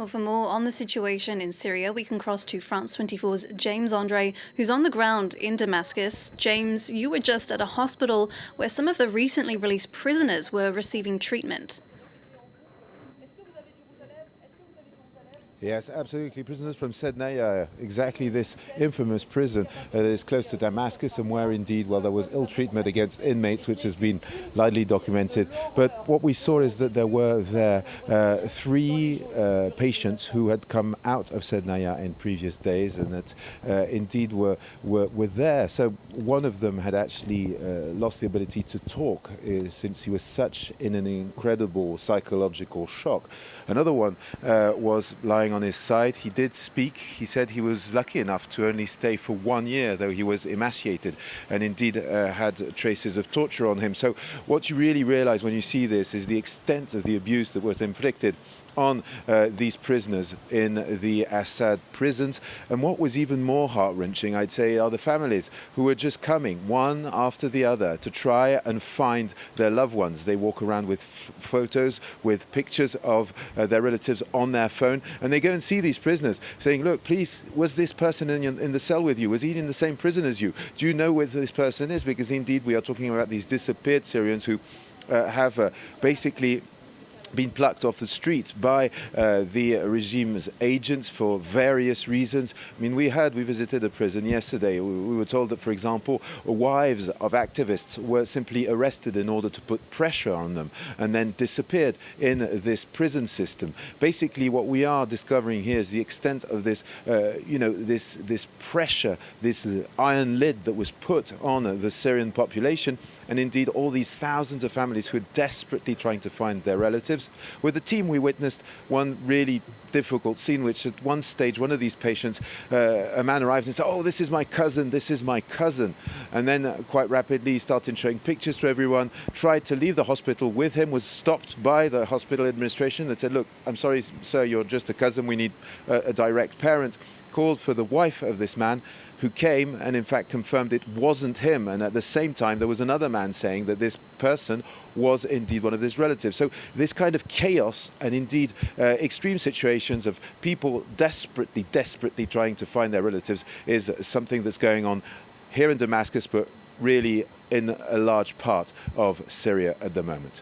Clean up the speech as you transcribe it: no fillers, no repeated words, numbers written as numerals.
Well, for more on the situation in Syria, we can cross to France 24's James Andre, who's on the ground in Damascus. James, you were just at a hospital where some of the recently released prisoners were receiving treatment. Yes, absolutely. Prisoners from Sednaya, exactly this infamous prison that is close to Damascus, and where indeed, well, there was ill treatment against inmates, which has been widely documented. But what we saw is that there were three patients who had come out of Sednaya in previous days, and that indeed were there. So one of them had actually lost the ability to talk since he was such in an incredible psychological shock. Another one was lying on his side. He did speak. He said he was lucky enough to only stay for 1 year, though he was emaciated and indeed had traces of torture on him. So what you really realize when you see this is the extent of the abuse that was inflicted on these prisoners in the Assad prisons. And what was even more heart-wrenching, I'd say, are the families who were just coming one after the other to try and find their loved ones. They walk around with photos, with pictures of their relatives on their phone, and they go and see these prisoners saying, look, please, was this person in the cell with you? Was he in the same prison as you? Do you know where this person is? Because indeed we are talking about these disappeared Syrians who have basically been plucked off the street by the regime's agents for various reasons. I mean, we visited a prison yesterday. We were told that, for example, wives of activists were simply arrested in order to put pressure on them and then disappeared in this prison system. Basically, what we are discovering here is the extent of this, this pressure, this iron lid that was put on the Syrian population, and indeed all these thousands of families who are desperately trying to find their relatives. With the team, we witnessed one really difficult scene, which at one stage, one of these patients, a man arrived and said, oh, this is my cousin, this is my cousin. And then quite rapidly started showing pictures to everyone, tried to leave the hospital with him, was stopped by the hospital administration that said, look, I'm sorry, sir, you're just a cousin, we need a direct parent. Called for the wife of this man, who came and in fact confirmed it wasn't him. And at the same time, there was another man saying that this person was indeed one of his relatives. So this kind of chaos and indeed extreme situations of people desperately trying to find their relatives is something that's going on here in Damascus, but really in a large part of Syria at the moment.